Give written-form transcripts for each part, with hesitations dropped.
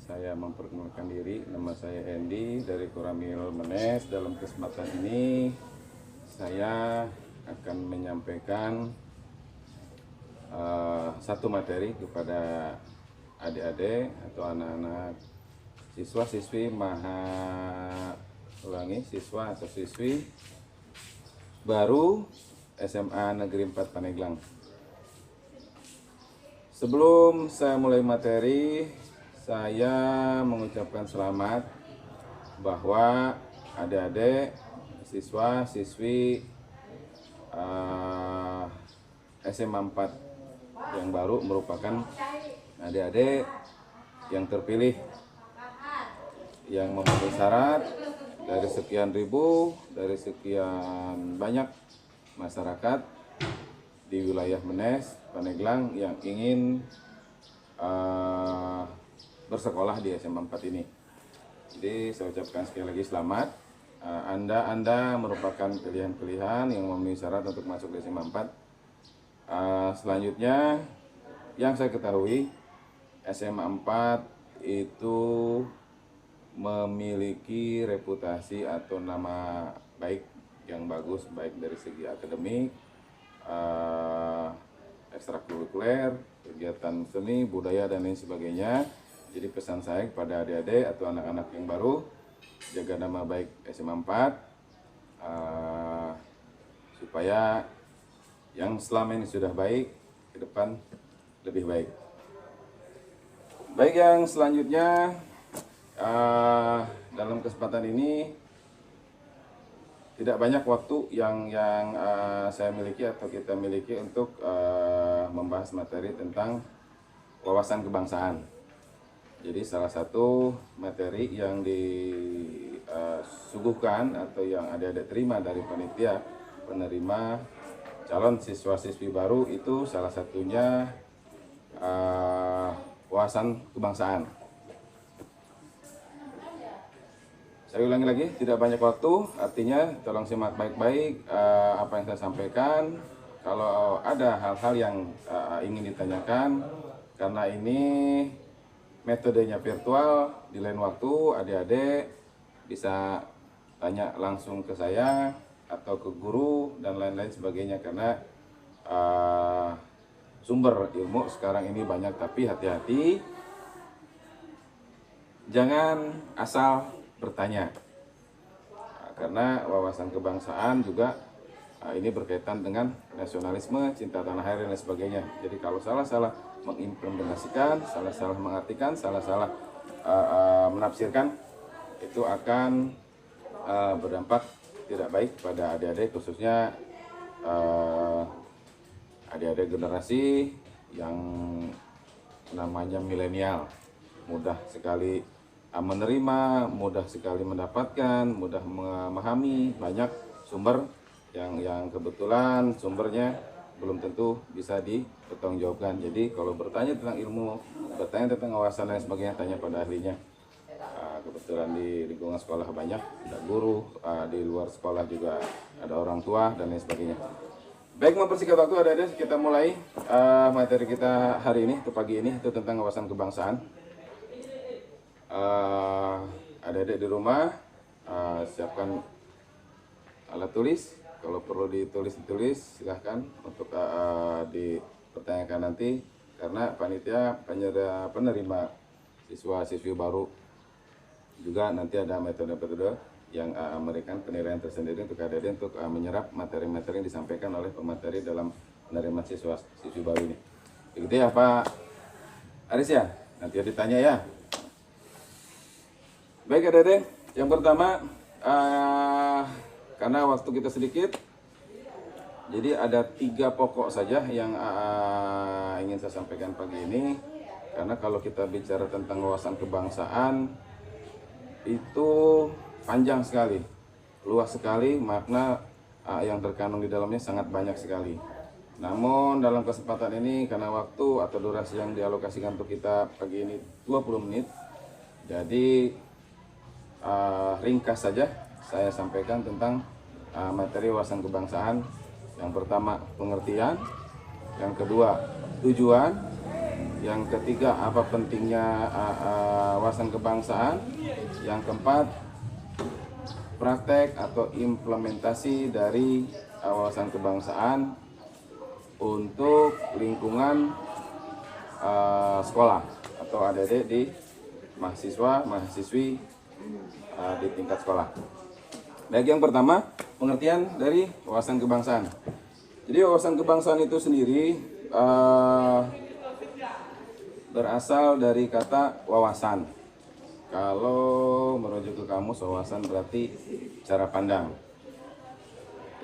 saya memperkenalkan diri. Nama saya Andy dari Koramil Menes. Dalam kesempatan ini saya akan menyampaikan satu materi kepada adik-adik atau anak-anak siswa-siswi siswa atau siswi baru SMA Negeri 4 Paneglang. Sebelum saya mulai materi, saya mengucapkan selamat bahwa adik-adik siswa-siswi SMA 4 yang baru merupakan adik-adik yang terpilih yang memenuhi syarat dari sekian ribu, dari sekian banyak masyarakat di wilayah Menes, Paneglang yang ingin bersekolah di SMA 4 ini. Jadi saya ucapkan sekali lagi selamat. Anda merupakan pilihan-pilihan yang memenuhi syarat untuk masuk di SMA 4. Selanjutnya yang saya ketahui SMA 4 itu memiliki reputasi atau nama baik yang bagus, baik dari segi akademik, ekstrakurikuler, kegiatan seni, budaya dan lain sebagainya. Jadi pesan saya kepada adik-adik atau anak-anak yang baru, jaga nama baik SMA 4 supaya yang selama ini sudah baik, ke depan lebih baik. Baik, yang selanjutnya dalam kesempatan ini tidak banyak waktu yang saya miliki atau kita miliki untuk membahas materi tentang wawasan kebangsaan. Jadi salah satu materi yang disuguhkan atau yang adik-adik terima dari panitia penerima calon siswa-siswi baru itu salah satunya wawasan kebangsaan. Saya ulangi lagi, tidak banyak waktu, artinya tolong simak baik-baik apa yang saya sampaikan. Kalau ada hal-hal yang ingin ditanyakan, karena ini metodenya virtual, di lain waktu adik-adik bisa tanya langsung ke saya atau ke guru dan lain-lain sebagainya, karena sumber ilmu sekarang ini banyak. Tapi hati-hati, jangan asal bertanya, karena wawasan kebangsaan juga ini berkaitan dengan nasionalisme, cinta tanah air dan lain sebagainya. Jadi kalau salah-salah mengimplementasikan, salah-salah mengartikan, salah-salah menafsirkan, itu akan berdampak tidak baik pada adik-adik, khususnya adik-adik generasi yang namanya milenial. Mudah sekali menerima, mudah sekali mendapatkan, mudah memahami banyak sumber yang kebetulan sumbernya belum tentu bisa dipertanggungjawabkan. Jadi kalau bertanya tentang ilmu, bertanya tentang wawasan dan sebagainya, tanya pada ahlinya. Kebetulan di lingkungan sekolah banyak ada guru, di luar sekolah juga ada orang tua dan lain sebagainya. Baik, mempersingkat waktu, adik-adik, kita mulai materi kita hari ini atau pagi ini, itu tentang wawasan kebangsaan. Adik-adik di rumah siapkan alat tulis, kalau perlu ditulis silahkan untuk dipertanyakan nanti, karena panitia penerima siswa-siswi baru juga nanti ada metode-metode yang memberikan penilaian tersendiri untuk adik-adik untuk menyerap materi-materi yang disampaikan oleh pemateri dalam penerimaan siswa-siswi baru ini. Begitu ya Pak Aris ya, nanti ditanya ya. Baik adik-adik, yang pertama karena waktu kita sedikit, jadi ada 3 pokok saja yang ingin saya sampaikan pagi ini. Karena kalau kita bicara tentang wawasan kebangsaan itu panjang sekali, luas sekali, makna yang terkandung di dalamnya sangat banyak sekali. Namun dalam kesempatan ini, karena waktu atau durasi yang dialokasikan untuk kita pagi ini 20 menit, jadi ringkas saja saya sampaikan tentang materi wawasan kebangsaan. Yang pertama pengertian, yang kedua tujuan, Yang ketiga, apa pentingnya wawasan kebangsaan. Yang keempat, praktek atau implementasi dari wawasan kebangsaan untuk lingkungan sekolah atau adik-adik di mahasiswa, mahasiswi di tingkat sekolah. Baik, yang pertama, pengertian dari wawasan kebangsaan. Jadi wawasan kebangsaan itu sendiri berasal dari kata wawasan. Kalau merujuk ke kamus, wawasan berarti cara pandang.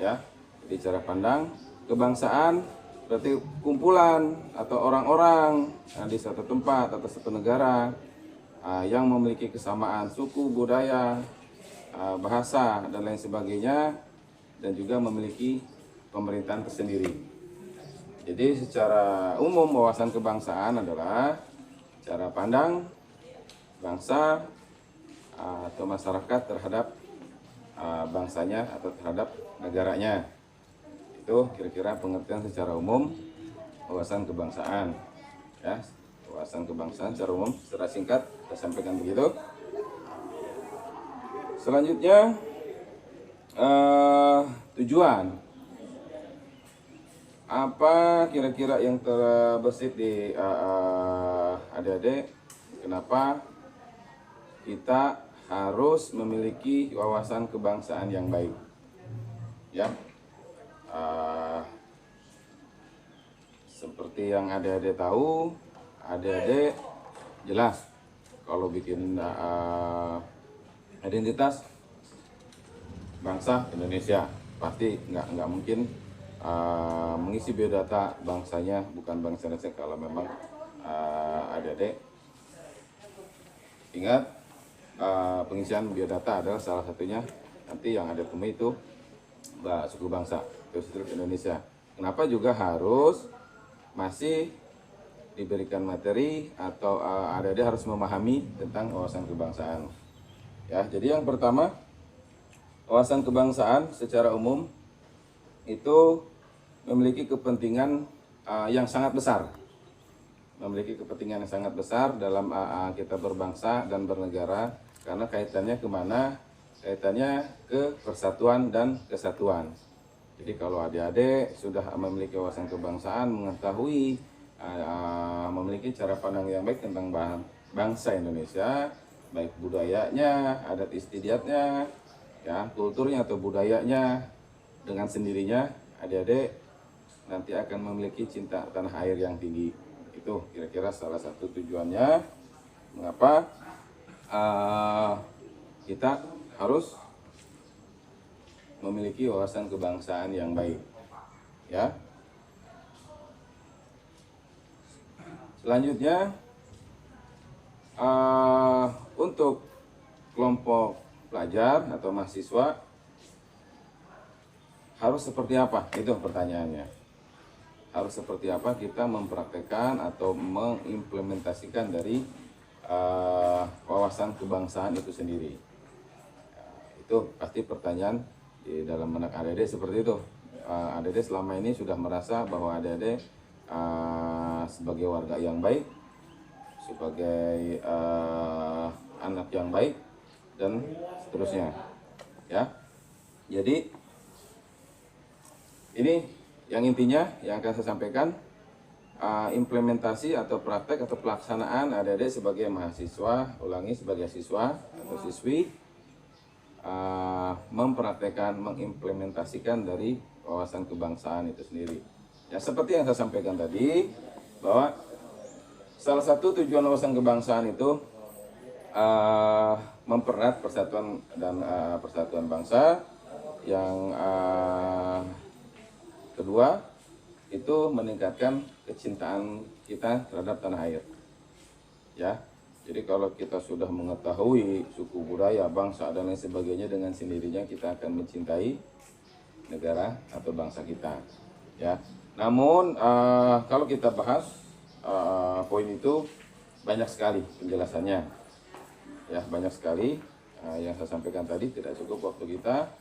Ya, jadi cara pandang. Kebangsaan berarti kumpulan atau orang-orang di satu tempat atau satu negara yang memiliki kesamaan suku, budaya, bahasa dan lain sebagainya, dan juga memiliki pemerintahan tersendiri. Jadi secara umum wawasan kebangsaan adalah cara pandang bangsa atau masyarakat terhadap bangsanya atau terhadap negaranya. Itu kira-kira pengertian secara umum wawasan kebangsaan. Ya, wawasan kebangsaan secara umum secara singkat kita sampaikan begitu. Selanjutnya tujuan. Apa kira-kira yang terbesit di adik-adik? Kenapa kita harus memiliki wawasan kebangsaan yang baik? Ya, seperti yang adik-adik tahu, adik-adik jelas kalau bikin identitas bangsa Indonesia pasti nggak mungkin mengisi biodata bangsanya bukan bangsa Indonesia kalau memang adik-adik ingat pengisian biodata adalah salah satunya nanti yang ada temui itu suku bangsa itu seluruh Indonesia. Kenapa juga harus masih diberikan materi atau adik-adik harus memahami tentang wawasan kebangsaan. Ya, jadi yang pertama wawasan kebangsaan secara umum itu memiliki kepentingan yang sangat besar, dalam kita berbangsa dan bernegara, karena kaitannya kemana? Kaitannya ke persatuan dan kesatuan. Jadi kalau adik-adik sudah memiliki wawasan kebangsaan, mengetahui, memiliki cara pandang yang baik tentang bangsa Indonesia, baik budayanya, adat istiadatnya, ya, kulturnya atau budayanya, dengan sendirinya adik-adik nanti akan memiliki cinta tanah air yang tinggi. Itu kira-kira salah satu tujuannya mengapa kita harus memiliki wawasan kebangsaan yang baik. Ya. Selanjutnya untuk kelompok pelajar atau mahasiswa harus seperti apa? Itu pertanyaannya. Harus seperti apa kita mempraktekkan atau mengimplementasikan dari wawasan kebangsaan itu sendiri. Itu pasti pertanyaan di dalam benak adik-adik seperti itu. Adik-adik selama ini sudah merasa bahwa adik-adik sebagai warga yang baik, sebagai anak yang baik, dan seterusnya. Ya, jadi ini yang intinya yang akan saya sampaikan, implementasi atau praktek atau pelaksanaan adik-adik sebagai mahasiswa, ulangi sebagai siswa atau siswi, mempraktekkan, mengimplementasikan dari wawasan kebangsaan itu sendiri. Ya, seperti yang saya sampaikan tadi, bahwa salah satu tujuan wawasan kebangsaan itu mempererat persatuan dan persatuan bangsa. Yang kedua itu meningkatkan kecintaan kita terhadap tanah air. Ya, jadi kalau kita sudah mengetahui suku budaya, bangsa dan lain sebagainya, dengan sendirinya kita akan mencintai negara atau bangsa kita. Ya, namun kalau kita bahas poin itu banyak sekali penjelasannya. Ya, banyak sekali yang saya sampaikan tadi tidak cukup waktu kita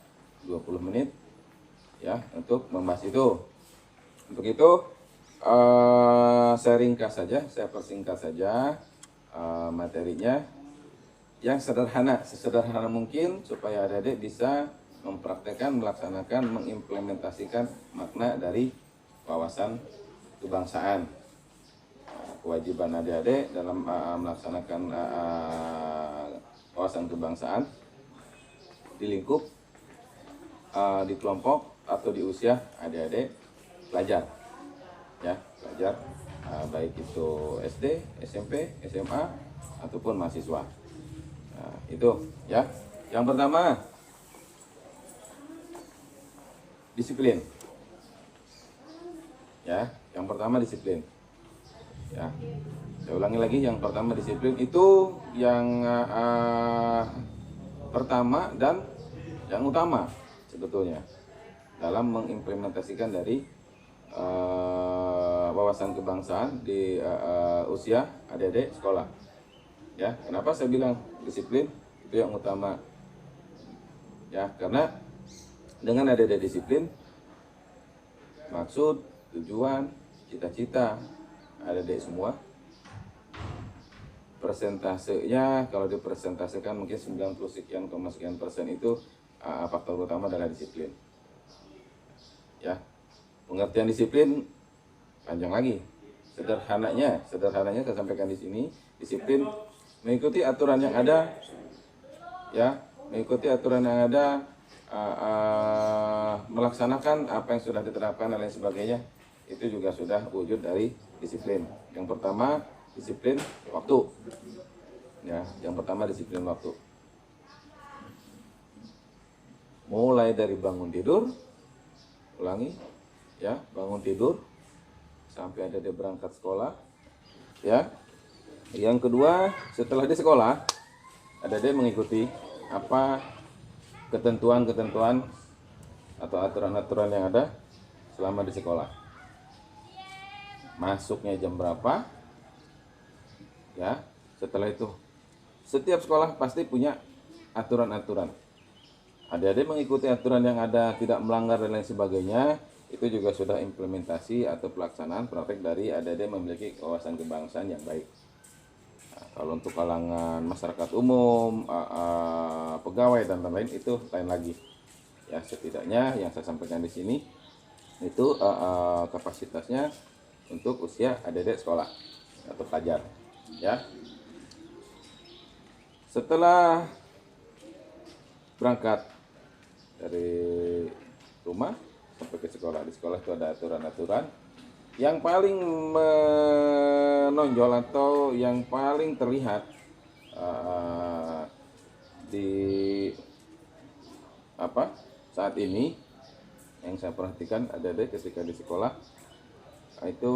20 menit. Ya, untuk membahas itu. Untuk itu saya ringkas saja, saya persingkat saja materinya yang sederhana, sesederhana mungkin supaya adik-adik bisa mempraktekkan, melaksanakan, mengimplementasikan makna dari wawasan kebangsaan. Kewajiban adik-adik dalam melaksanakan wawasan kebangsaan di lingkup, di kelompok atau di usia adik-adik pelajar, ya pelajar, baik itu SD, SMP, SMA ataupun mahasiswa. Nah, itu ya. Yang pertama, disiplin. Ya, yang pertama disiplin. Ya, saya ulangi lagi, yang pertama disiplin itu yang pertama dan yang utama sebetulnya dalam mengimplementasikan dari wawasan kebangsaan di usia adik-adik sekolah. Ya, kenapa saya bilang disiplin itu yang utama? Ya, karena dengan adik-adik disiplin, maksud, tujuan, cita-cita adik-adik semua, persentasenya kalau dipresentasikan mungkin 90 sekian persen itu faktor utama adalah disiplin. Ya, pengertian disiplin panjang lagi. Sederhananya saya sampaikan di sini, disiplin mengikuti aturan yang ada, ya, mengikuti aturan yang ada, melaksanakan apa yang sudah diterapkan dan lain sebagainya, itu juga sudah wujud dari disiplin. Yang pertama disiplin waktu, ya, yang pertama disiplin waktu. Mulai dari bangun tidur, ulangi, ya, bangun tidur sampai ada dia berangkat sekolah, ya. Yang kedua, setelah di sekolah, ada dia mengikuti apa ketentuan-ketentuan atau aturan-aturan yang ada selama di sekolah. Masuknya jam berapa? Ya, setelah itu setiap sekolah pasti punya aturan-aturan. Adik-adik mengikuti aturan yang ada, tidak melanggar dan lain sebagainya, itu juga sudah implementasi atau pelaksanaan praktek dari adik-adik memiliki wawasan kebangsaan yang baik. Nah, kalau untuk kalangan masyarakat umum, pegawai dan lain-lain itu lain lagi. Ya, setidaknya yang saya sampaikan di sini itu kapasitasnya untuk usia adik-adik sekolah atau pelajar, ya. Setelah berangkat dari rumah sampai ke sekolah, di sekolah itu ada aturan-aturan. Yang paling menonjol atau yang paling terlihat di saat ini yang saya perhatikan ada ketika di sekolah, itu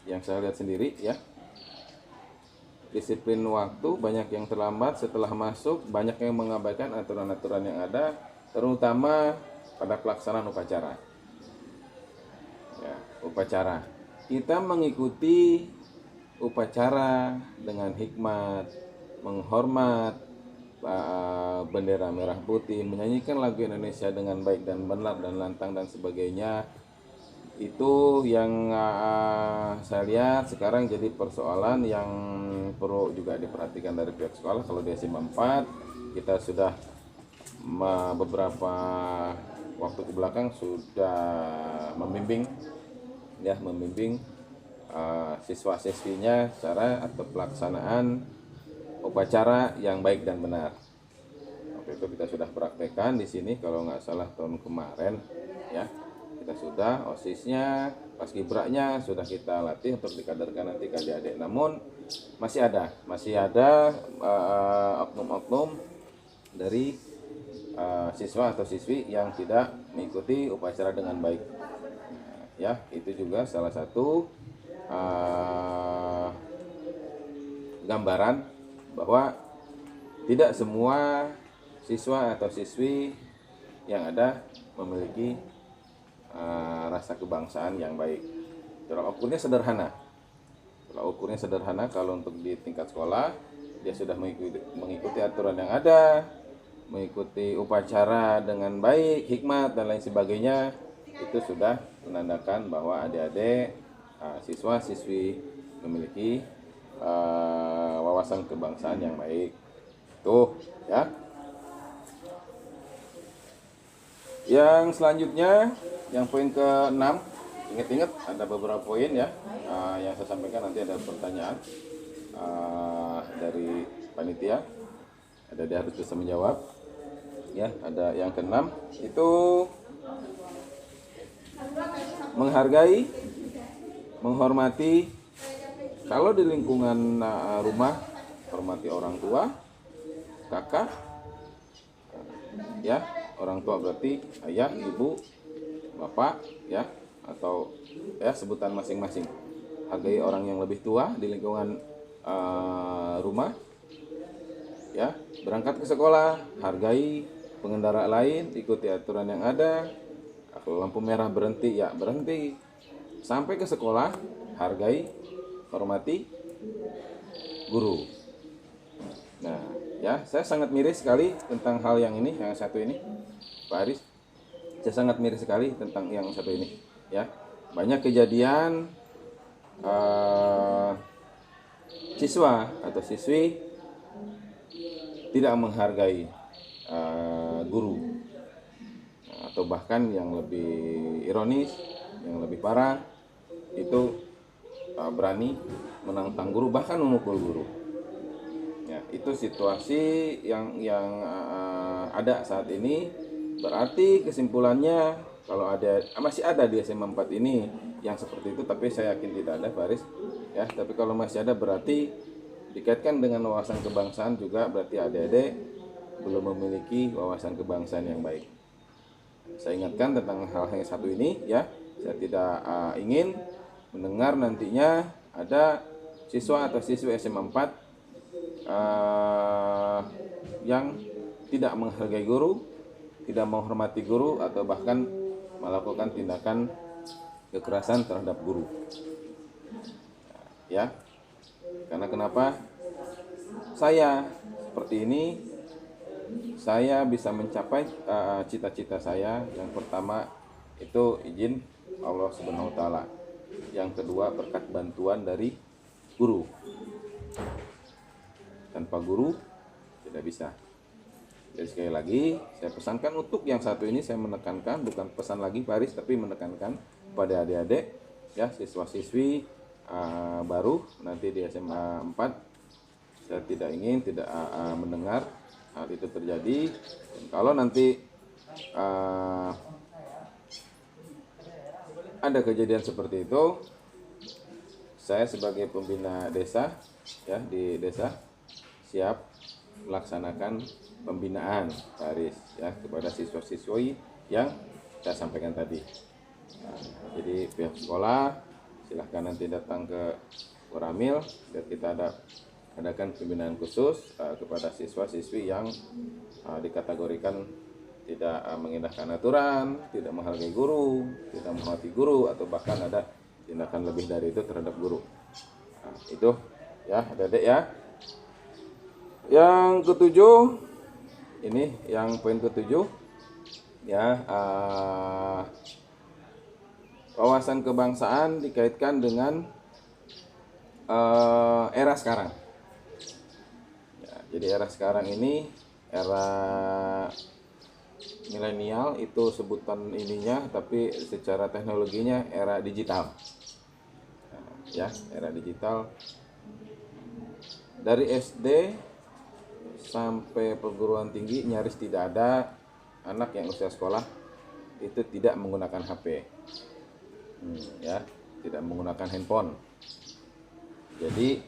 yang saya lihat sendiri, ya, disiplin waktu, banyak yang terlambat setelah masuk, banyak yang mengabaikan aturan-aturan yang ada, terutama pada pelaksanaan upacara. Ya, upacara. Kita mengikuti upacara dengan hikmat, menghormat bendera merah putih, menyanyikan lagu Indonesia dengan baik dan benar dan lantang dan sebagainya. Itu yang saya lihat sekarang jadi persoalan yang perlu juga diperhatikan dari pihak sekolah. Kalau di SMA 4 kita sudah beberapa waktu ke belakang sudah membimbing, ya, siswa-siswinya cara atau pelaksanaan upacara yang baik dan benar. Waktu itu kita sudah praktekkan di sini kalau nggak salah tahun kemarin, ya. Kita sudah OSIS-nya, paskibraknya sudah kita latih untuk dikaderkan nanti ke adik-adik. Namun masih ada oknum-oknum dari siswa atau siswi yang tidak mengikuti upacara dengan baik. Ya, itu juga salah satu gambaran bahwa tidak semua siswa atau siswi yang ada memiliki rasa kebangsaan yang baik. Tolak ukurnya sederhana. Kalau untuk di tingkat sekolah dia sudah mengikuti aturan yang ada, mengikuti upacara dengan baik, hikmat dan lain sebagainya, itu sudah menandakan bahwa adik-adik siswa-siswi memiliki wawasan kebangsaan yang baik. Tuh, ya. Yang selanjutnya, yang poin ke-6, ingat-ingat ada beberapa poin ya yang saya sampaikan, nanti ada pertanyaan dari panitia, ada dia harus bisa menjawab. Ya, ada yang ke-6 itu menghargai, menghormati. Kalau di lingkungan rumah, hormati orang tua, kakak, ya, orang tua berarti ayah, ibu, bapak, ya, atau ya sebutan masing-masing. Hargai orang yang lebih tua di lingkungan rumah, ya. Berangkat ke sekolah, hargai pengendara lain, ikuti aturan yang ada. Kalau lampu merah berhenti, ya berhenti. Sampai ke sekolah, hargai, hormati guru. Nah, ya, saya sangat miris sekali tentang hal yang ini, yang satu ini, Pak Aris. Saya sangat miris sekali tentang yang satu ini, ya. Banyak kejadian siswa atau siswi tidak menghargai guru, atau bahkan yang lebih ironis, yang lebih parah, itu berani menantang guru, bahkan memukul guru. Ya, itu situasi yang ada saat ini. Berarti kesimpulannya, kalau masih ada di SMA 4 ini yang seperti itu, tapi saya yakin tidak ada, Faris. Ya, tapi kalau masih ada berarti dikaitkan dengan wawasan kebangsaan juga, berarti adik-adik belum memiliki wawasan kebangsaan yang baik. Saya ingatkan tentang hal yang satu ini, ya. Saya tidak ingin mendengar nantinya ada siswa atau siswi SMA 4 yang tidak menghargai guru, tidak menghormati guru, atau bahkan melakukan tindakan kekerasan terhadap guru. Ya, karena kenapa saya seperti ini? Saya bisa mencapai cita-cita saya. Yang pertama itu izin Allah Subhanahu wa taala. Yang kedua berkat bantuan dari guru. Tanpa guru tidak bisa. Jadi sekali lagi saya pesankan untuk yang satu ini, saya menekankan, bukan pesan lagi Paris, tapi menekankan pada adik-adik, ya, siswa-siswi baru nanti di SMA 4. Saya tidak ingin mendengar hal itu terjadi. Dan kalau nanti ada kejadian seperti itu, saya sebagai pembina desa, ya, di desa siap melaksanakan pembinaan, Paris, ya, kepada siswa-siswi yang saya sampaikan tadi. Nah, jadi pihak sekolah silahkan nanti datang ke Koramil biar kita adakan pembinaan khusus kepada siswa-siswi yang dikategorikan tidak mengindahkan aturan, tidak menghargai guru, tidak menghormati guru, atau bahkan ada tindakan lebih dari itu terhadap guru. Nah, itu ya adik-adik ya. Yang ketujuh, ini yang poin ketujuh, ya, wawasan kebangsaan dikaitkan dengan era sekarang. Ya, jadi era sekarang ini era milenial, itu sebutan ininya, tapi secara teknologinya era digital. Nah, ya, era digital. Dari SD sampai perguruan tinggi nyaris tidak ada anak yang usia sekolah itu tidak menggunakan HP, ya, tidak menggunakan handphone. Jadi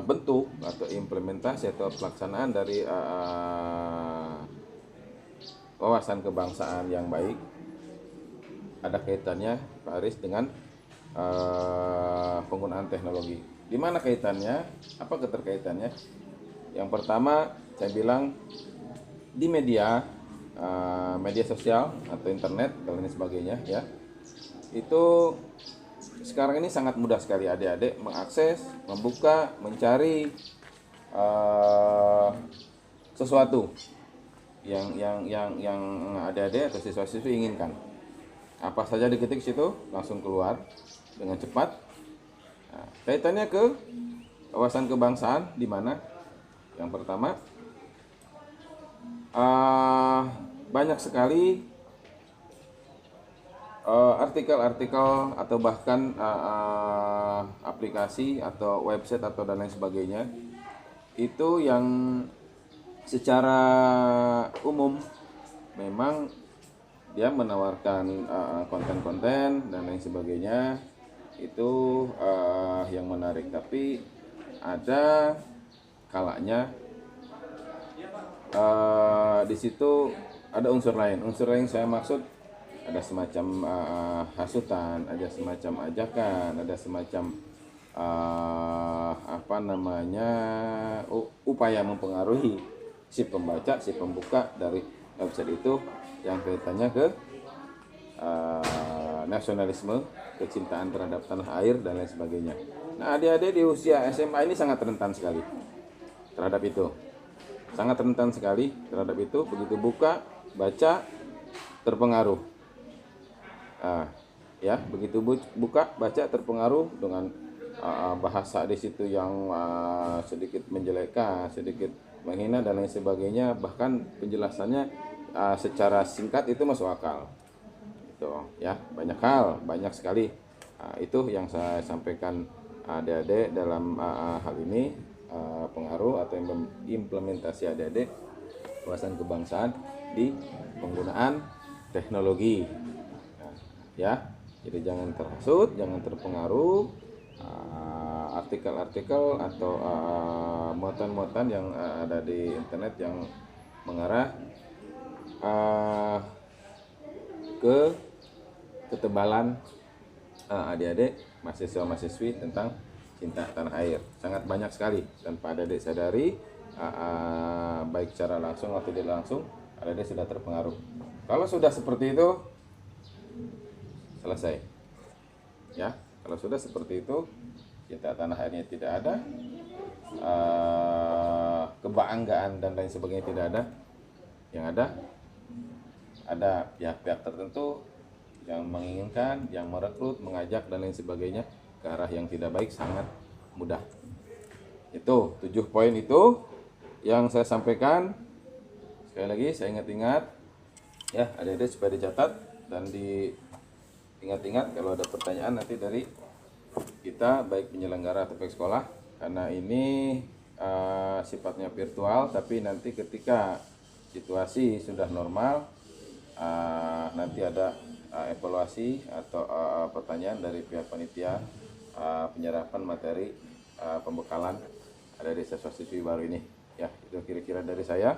bentuk atau implementasi atau pelaksanaan dari wawasan kebangsaan yang baik ada kaitannya, Pak Aris, dengan penggunaan teknologi. Di mana kaitannya? Apa keterkaitannya? Yang pertama, saya bilang di media sosial atau internet dan lain sebagainya, ya, itu sekarang ini sangat mudah sekali adik-adik mengakses, membuka, mencari sesuatu yang adik-adik atau siswa-siswi inginkan. Apa saja diketik situ langsung keluar dengan cepat. Nah, kaitannya ke wawasan kebangsaan di mana yang pertama banyak sekali artikel-artikel atau bahkan aplikasi atau website atau dan lain sebagainya itu yang secara umum memang dia menawarkan konten-konten dan lain sebagainya itu yang menarik, tapi ada kalanya di situ ada unsur lain. Unsur lain saya maksud ada semacam hasutan, ada semacam ajakan, ada semacam upaya mempengaruhi si pembaca, si pembuka dari website itu yang kaitannya ke nasionalisme, kecintaan terhadap tanah air dan lain sebagainya. Nah, adik-adik di usia SMA ini sangat rentan sekali terhadap itu. Sangat rentan sekali terhadap itu. Begitu buka, baca, terpengaruh. Begitu buka, baca, terpengaruh dengan bahasa di situ yang sedikit menjelekkan, sedikit menghina dan lain sebagainya. Bahkan penjelasannya secara singkat itu masuk akal. Itu ya, banyak sekali. Itu yang saya sampaikan adik-adik dalam hal ini, pengaruh atau implementasi adik-adik wawasan kebangsaan di penggunaan teknologi. Jadi jangan terhasut, jangan terpengaruh artikel-artikel atau muatan-muatan yang ada di internet yang mengarah ke ketebalan adik-adik mahasiswa-mahasiswi tentang cinta tanah air. Sangat banyak sekali tanpa adik-adik sadari, baik secara langsung atau tidak langsung, adik-adik sudah terpengaruh. Kalau sudah seperti itu, selesai. Ya, kalau sudah seperti itu, cinta tanah airnya tidak ada, kebanggaan dan lain sebagainya tidak ada. Yang ada pihak-pihak tertentu yang menginginkan, yang merekrut, mengajak dan lain sebagainya ke arah yang tidak baik, sangat mudah. Itu 7 poin itu yang saya sampaikan. Sekali lagi saya ingat-ingat ya, adik-adik supaya dicatat dan diingat-ingat kalau ada pertanyaan nanti dari kita, baik penyelenggara atau pihak sekolah, karena ini sifatnya virtual, tapi nanti ketika situasi sudah normal, nanti ada evaluasi atau pertanyaan dari pihak panitia penyerapan materi pembekalan ada di siswa-siswi baru ini. Ya, itu kira-kira dari saya.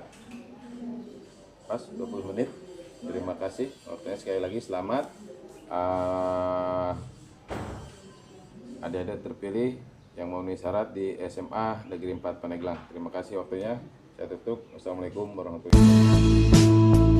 Pas 20 menit. Terima kasih. Waktunya sekali lagi selamat. Adik-adik terpilih yang memenuhi syarat di SMA Negeri 4 Pandeglang. Terima kasih waktunya. Saya tutup. Wassalamualaikum warahmatullahi wabarakatuh.